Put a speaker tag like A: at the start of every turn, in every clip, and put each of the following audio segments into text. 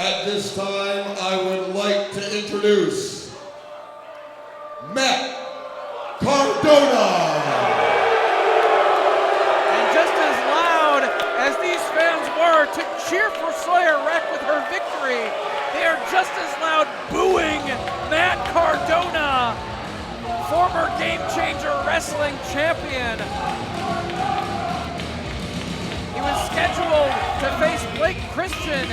A: At this time, I would like to introduce Matt Cardona.
B: And just as loud as these fans were to cheer for Sawyer Wreck with her victory, they are just as loud booing Matt Cardona, former Game Changer Wrestling champion. He was scheduled to face Blake Christian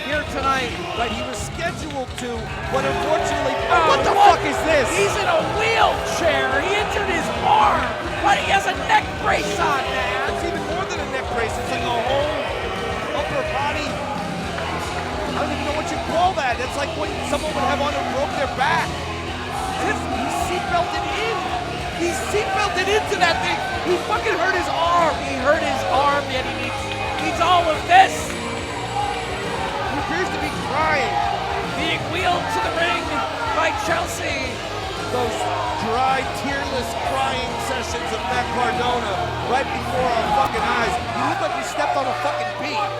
B: here tonight.
C: But he was scheduled to, but unfortunately, what the fuck is this?
B: He's in a wheelchair. He injured his arm, but he has a neck brace on, man.
C: It's even more than a neck brace. It's like a whole upper body. I don't even know what you call that. It's like what someone would have on who broke their back. He's seatbelted in. He's seatbelted into that thing. He fucking hurt his arm.
B: He hurt his arm, yet he needs all of this.
C: He appears to be crying.
B: Being wheeled to the ring by Chelsea.
C: Those dry, tearless crying sessions of Matt Cardona right before our fucking eyes. You look like you stepped on a fucking beat.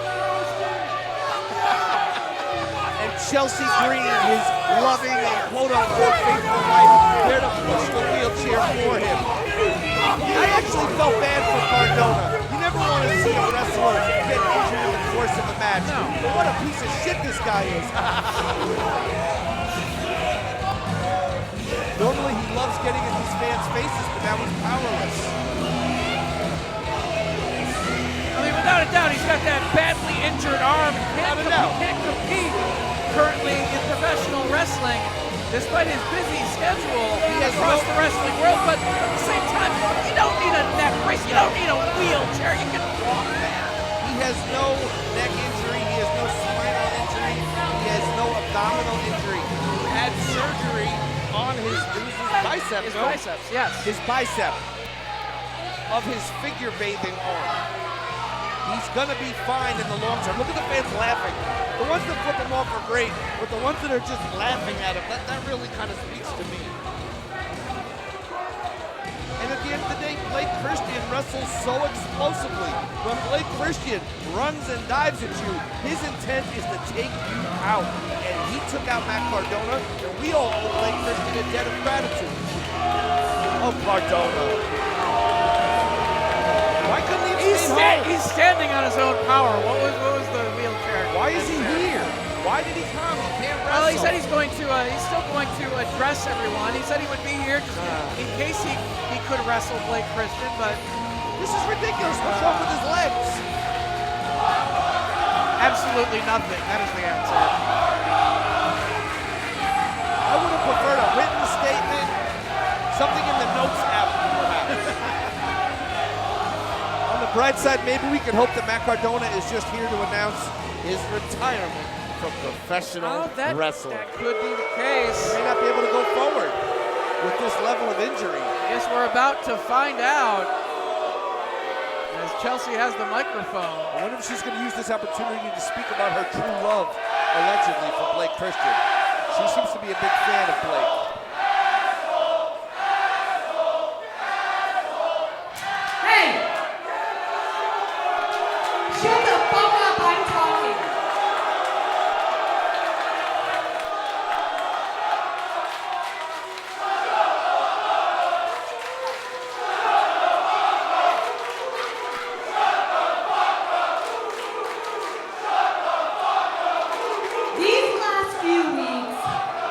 C: And Chelsea Green, his loving and quote-unquote faithful wife, there to push the wheelchair for him. I actually felt bad for Cardona. You never want to see a wrestler get injured in the course of a match.
B: No.
C: But what a piece of shit this guy is. Normally he loves getting in these fans' faces, but now he's powerless.
B: I mean, without a doubt, he's got that badly injured arm. He can't compete currently in professional wrestling, despite his busy schedule across the wrestling world. But at the same time, you don't need a neck brace. You don't need a wheelchair. You can walk, man.
C: He has no neck injury. He has no spinal injury. He has no abdominal injury. He had surgery on his bicep.
B: His biceps, yes.
C: His bicep of his figure bathing arm. He's gonna be fine in the long term. Look at the fans laughing. The ones that flip him off are great, but the ones that are just laughing at him, that really kind of speaks to me. And at the end of the day, Blake Christian wrestles so explosively. When Blake Christian runs and dives at you, his intent is to take you out. And he took out Matt Cardona, and we all owe Blake Christian a debt of gratitude. Oh, Cardona. Why couldn't he
B: He's standing on his own power. What was the wheelchair?
C: Why is he here? Why did he come? He can't wrestle.
B: Well, he said he's still going to address everyone. He said he would be here in case he could wrestle Blake Christian, but
C: this is ridiculous. What's wrong with his legs?
B: Absolutely nothing. That is the answer.
C: I would have preferred a written statement, something in the notes app, perhaps. On the bright side, maybe we can hope that Matt Cardona is just here to announce his retirement from professional wrestling.
B: That could be the case.
C: He may not be able to go forward with this level of injury.
B: Guess we're about to find out as Chelsea has the microphone.
C: I wonder if she's going to use this opportunity to speak about her true love, allegedly, for Blake Christian. She seems to be a big fan of Blake.
D: Shut the fuck up, I'm talking. These last few weeks,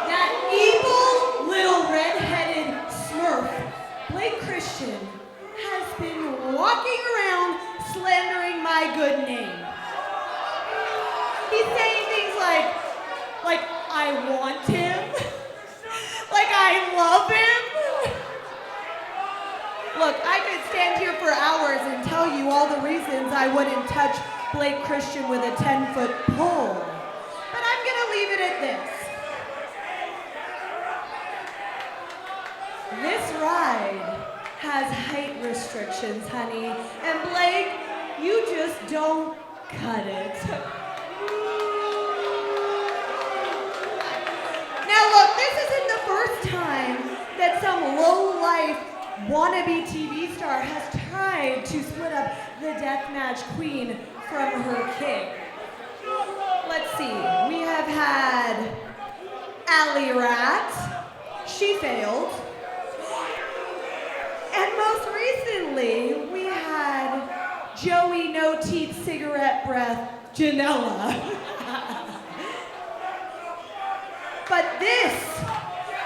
D: that evil little red-headed smurf, Blake Christian, has been walking around slandering my good name. He's saying things like I want him, like I love him. Look, I could stand here for hours and tell you all the reasons I wouldn't touch Blake Christian with a 10-foot pole, but I'm gonna leave it at this. This ride has height restrictions, honey, and Blake, you just don't cut it. Now look, this isn't the first time that some low-life wannabe TV star has tried to split up the deathmatch queen from her king. Let's see, we have had Alley Rat. She failed. And most recently, we had Joey No Teeth Cigarette Breath Janela. But this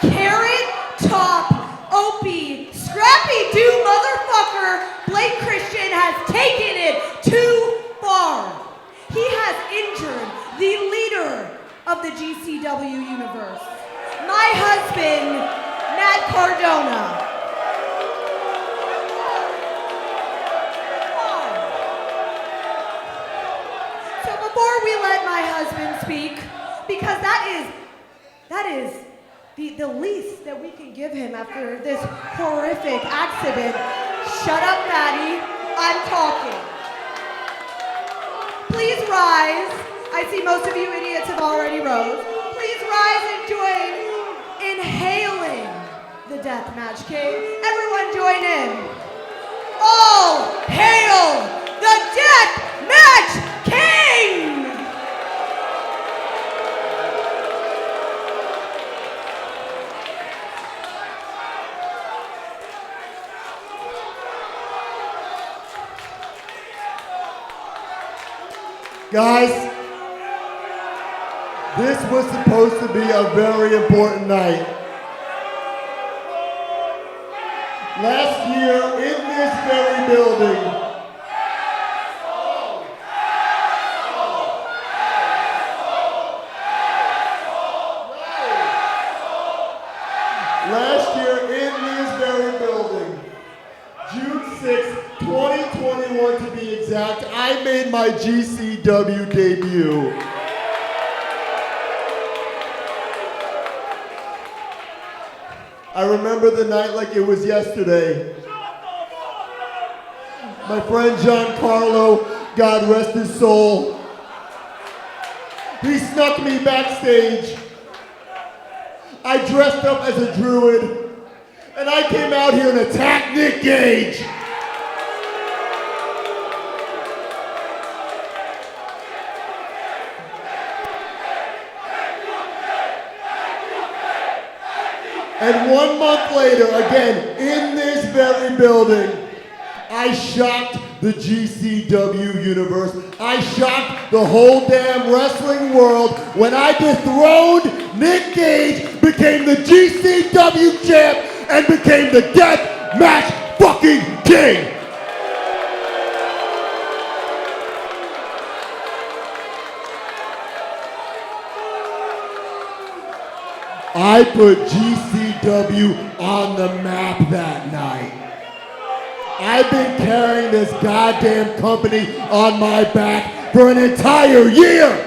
D: carrot top Opie Scrappy Doo motherfucker, Blake Christian, has taken it too far. He has injured the leader of the GCW Universe, my husband, Matt Cardona. So before we let my husband speak, because that is the least that we can give him after this horrific accident. Shut up, Maddie. I'm talking. Please rise. I see most of you idiots have already rose. Please rise and join inhaling the Deathmatch King. Everyone join in. All hail the Deathmatch King!
E: Guys, this was supposed to be a very important night. Last year, in this very building, June 6th, 2021 to be exact, I made my GCW debut. I remember the night like it was yesterday. My friend Giancarlo, God rest his soul, he snuck me backstage. I dressed up as a druid, and I came out here and attacked Nick Gage. And 1 month later, again, in this very building, I shocked the GCW Universe. I shocked the whole damn wrestling world when I dethroned Nick Gage, became the GCW champ, and became the Death Match fucking King. I put GCW on the map that night. I've been carrying this goddamn company on my back for an entire year.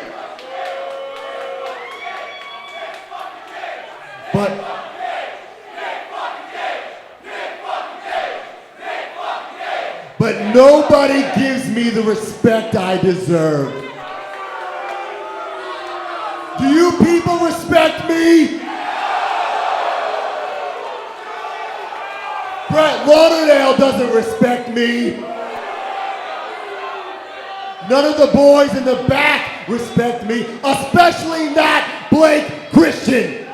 E: But nobody gives me the respect I deserve. Do you people respect me? Brett Lauderdale doesn't respect me. None of the boys in the back respect me, especially not Blake Christian.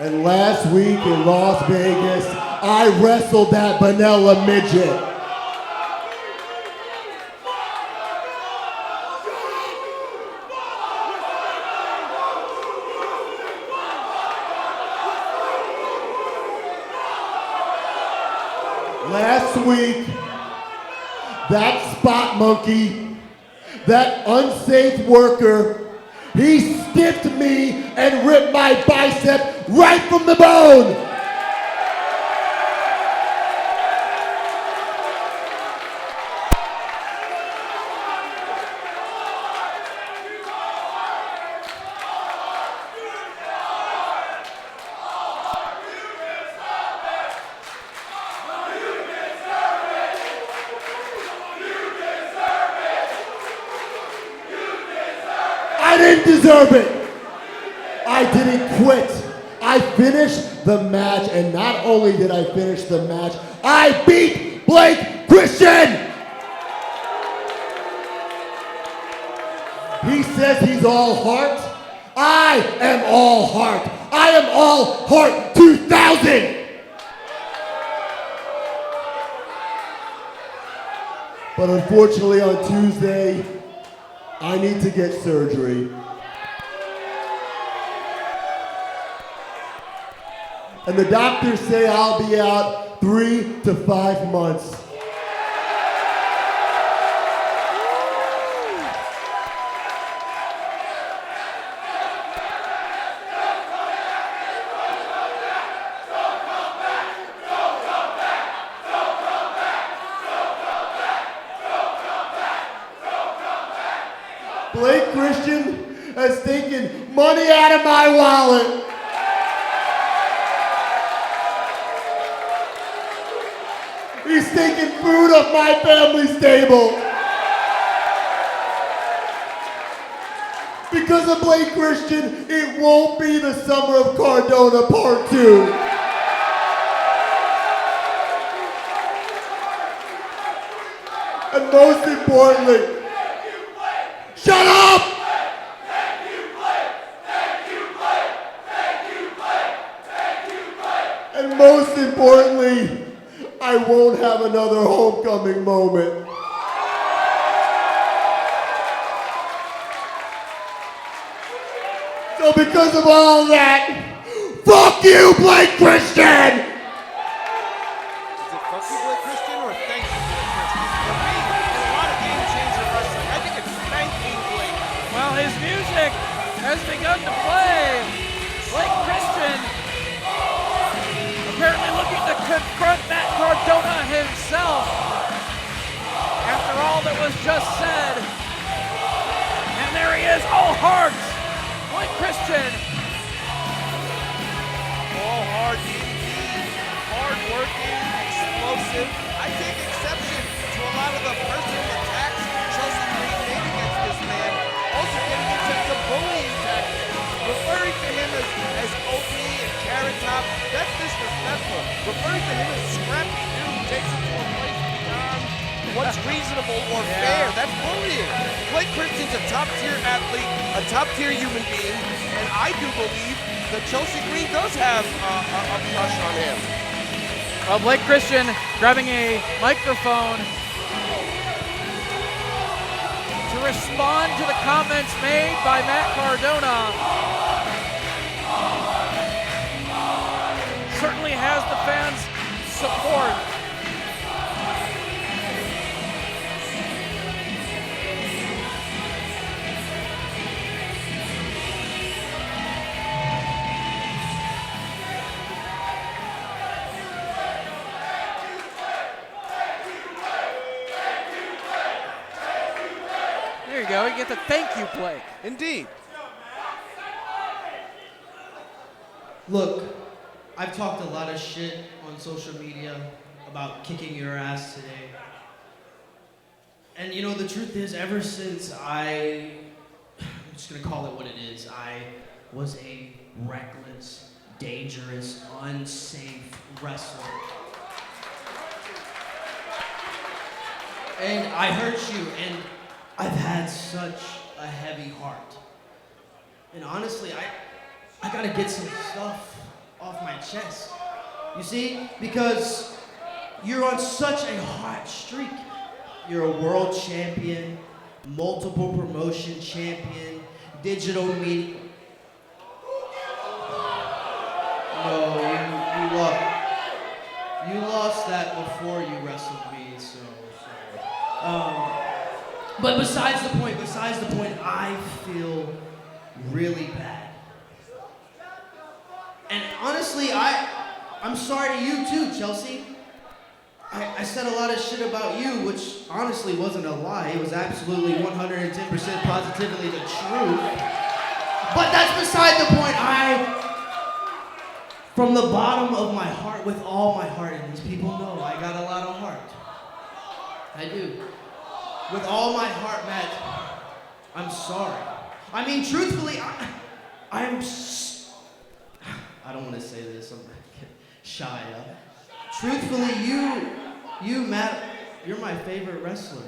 E: And last week in Las Vegas, I wrestled that vanilla midget. Last week, that spot monkey, that unsafe worker, he stiffed me and ripped my bicep right from the bone. I didn't deserve it. I didn't quit. I finished the match, and not only did I finish the match, I beat Blake Christian. He says he's all heart. I am all heart. I am all heart 2000. But unfortunately on Tuesday, I need to get surgery. And the doctors say I'll be out 3 to 5 months. Blake Christian has taken money out of my wallet. He's taking food off my family's table. Because of Blake Christian, it won't be the Summer of Cardona Part 2. And most importantly, shut up! And most importantly, I won't have another homecoming moment. So because of all that, fuck you, Blake Christian!
C: Is it fuck you, Blake Christian, or thank you, Blake Christian? For me, it's a lot of game changer wrestling. I think it's thank you, Blake.
B: Well, his music has begun to play. Blake Christian apparently looking to confront Matt Cardona himself after all that was just said. And there he is, all heart. Blake Christian.
C: All hard indeed, hard working, explosive. I take exception to a lot of the personal attacks Chelsea Green made against this man. Also getting into some bullying tactics. Referring to him as OP and Carrot Top, that's disrespectful. Referring to him as Scrappy Dude takes it to a place beyond what's reasonable or fair. That's bullying. Blake Christian's a top-tier athlete, a top-tier human being, and I do believe that Chelsea Green does have a crush on him.
B: Well, Blake Christian grabbing a microphone to respond to the comments made by Matt Cardona. Certainly has the fans' support. There you go, you get the thank you, Blake.
C: Indeed.
F: Look, I've talked a lot of shit on social media about kicking your ass today. And you know, the truth is, ever since I'm just gonna call it what it is, I was a reckless, dangerous, unsafe wrestler. And I hurt you, and I've had such a heavy heart. And honestly, I gotta get some stuff off my chest. You see? Because you're on such a hot streak. You're a world champion, multiple promotion champion, digital media. No, you lost. You lost that before you wrestled me, so. But besides the point, I feel really bad. And honestly, I'm sorry to you too, Chelsea. I said a lot of shit about you, which honestly wasn't a lie. It was absolutely 110% positively the truth. But that's beside the point. From the bottom of my heart, with all my heart, and these people know I got a lot of heart. I do. With all my heart, Matt, I'm sorry. I mean, truthfully, I don't want to say this, I'm shy. Truthfully, you, Matt, you're my favorite wrestler.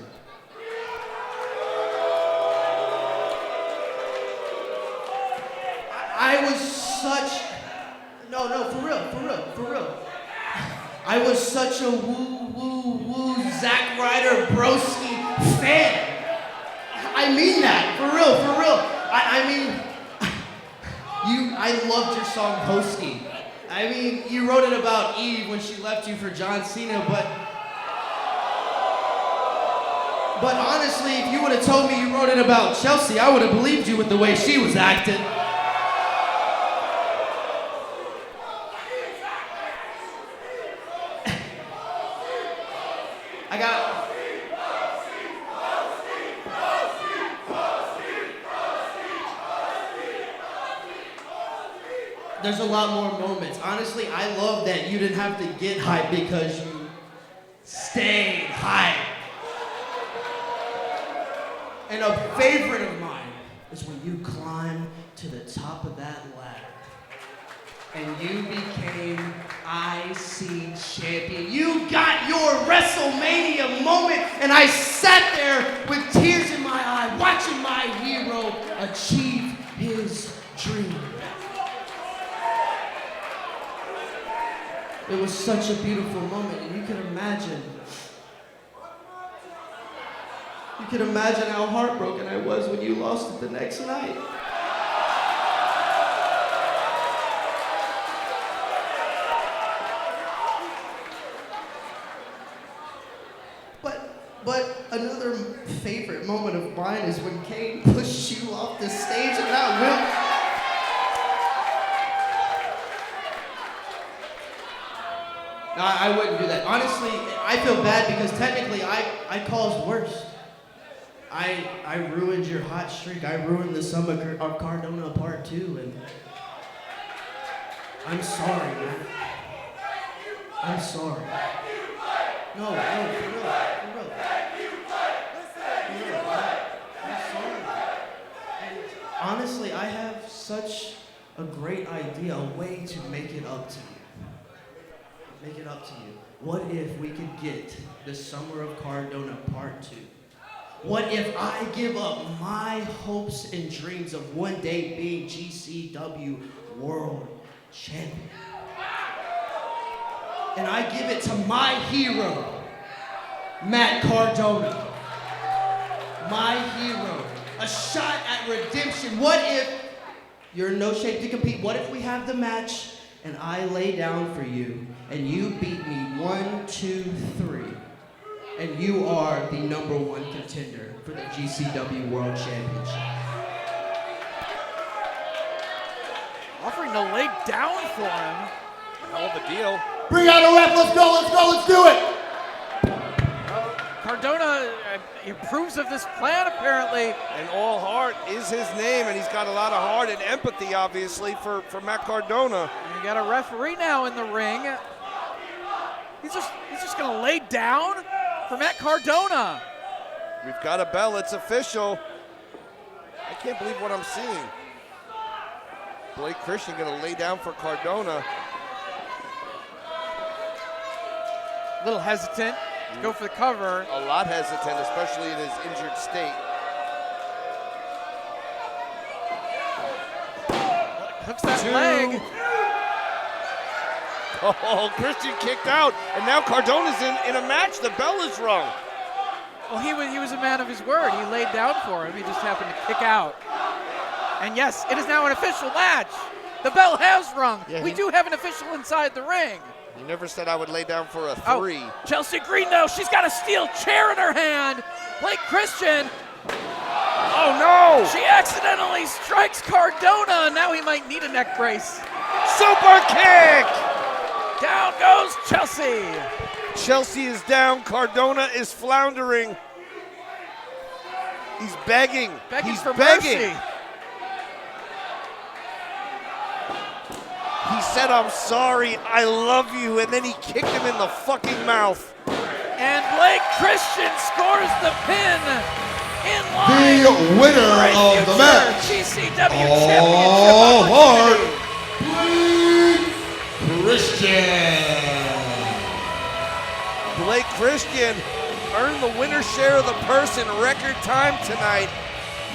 F: I was such, no, for real. I was such a woo, Zack Ryder broski fan. I mean that, for real. I mean, I loved your song Hosky. I mean, you wrote it about Eve when she left you for John Cena, but honestly, if you would have told me you wrote it about Chelsea, I would have believed you with the way she was acting. There's a lot more moments. Honestly, I love that you didn't have to get hyped because you stayed hyped. And a favorite of mine is when you climbed to the top of that ladder and you became IC champion. You got your WrestleMania moment, and I sat there with tears in my eye watching my hero achieve his dream. It was such a beautiful moment, and you can imagine how heartbroken I was when you lost it the next night. But another favorite moment of mine is when Kane pushed you off the stage and that whip. No, I wouldn't do that. Honestly, I feel bad because technically I caused worse. I ruined your hot streak. I ruined the Summer of Cardona Part 2, and I'm sorry, man. I'm sorry. No, for real. I'm sorry. And honestly, I have such a great idea, a way to make it up to you. What if we could get the Summer of Cardona Part 2? What if I give up my hopes and dreams of one day being GCW World Champion? And I give it to my hero, Matt Cardona. My hero. A shot at redemption. What if you're in no shape to compete? What if we have the match and I lay down for you and you beat me 1, 2, 3? And you are the #1 contender for the GCW World Championship.
B: Offering to lay down for him.
C: Hell of a deal.
E: Bring out a ref. Let's do it.
B: Cardona approves of this plan, apparently.
C: And All Heart is his name, and he's got a lot of heart and empathy, obviously, for Matt Cardona.
B: You got a referee now in the ring. He's just gonna lay down for Matt Cardona.
C: We've got a bell, it's official. I can't believe what I'm seeing. Blake Christian gonna lay down for Cardona.
B: A little hesitant to go for the cover.
C: A lot hesitant, especially in his injured state.
B: Hooks that leg.
C: Oh, Christian kicked out, and now Cardona's in a match. The bell is rung.
B: Well, he was a man of his word. He laid down for him. He just happened to kick out. And yes, it is now an official match. The bell has rung.
C: Yeah,
B: we do have an official inside the ring.
C: You never said I would lay down for a 3.
B: Oh, Chelsea Green, though, she's got a steel chair in her hand. Blake Christian.
C: Oh, no!
B: She accidentally strikes Cardona. Now he might need a neck brace.
C: Super kick!
B: Down goes Chelsea.
C: Chelsea is down. Cardona is floundering. He's begging. He's
B: for
C: begging.
B: mercy.
C: He said, "I'm sorry, I love you," and then he kicked him in the fucking mouth.
B: And Blake Christian scores the pin in line.
A: The winner of the match,
B: GCW
A: All
B: Championship
A: Heart,
B: opportunity.
A: Blake Christian.
C: Blake Christian earned the winner's share of the purse in record time tonight.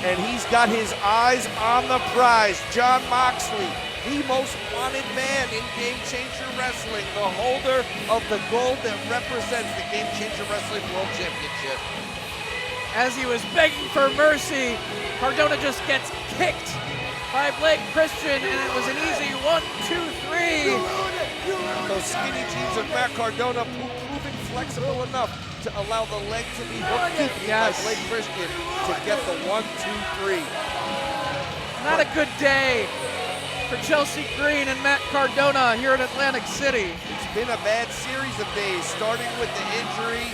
C: and he's got his eyes on the prize. Jon Moxley, the most wanted man in Game Changer Wrestling, the holder of the gold that represents the Game Changer Wrestling World Championship.
B: As he was begging for mercy, Cardona just gets kicked by Blake Christian, and it was an easy 1, 2, 3.
C: Those skinny jeans of Matt Cardona proving flexible enough to allow the leg to be hooked deeply by Blake Christian to get the 1, 2, 3.
B: Not a good day for Chelsea Green and Matt Cardona here in Atlantic City.
C: It's been a bad series of days, starting with the injury.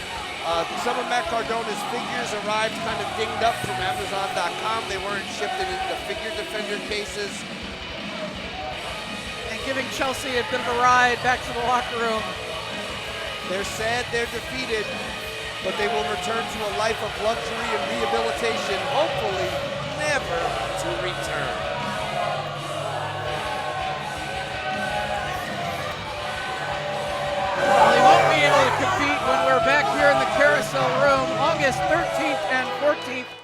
C: Some of Matt Cardona's figures arrived kind of dinged up from Amazon.com. They weren't shipped in the figure defender cases.
B: And giving Chelsea a bit of a ride back to the locker room.
C: They're sad they're defeated, but they will return to a life of luxury and rehabilitation, hopefully never to return.
B: Well, he won't be able to compete when we're back here in the Carousel Room, August 13th and 14th.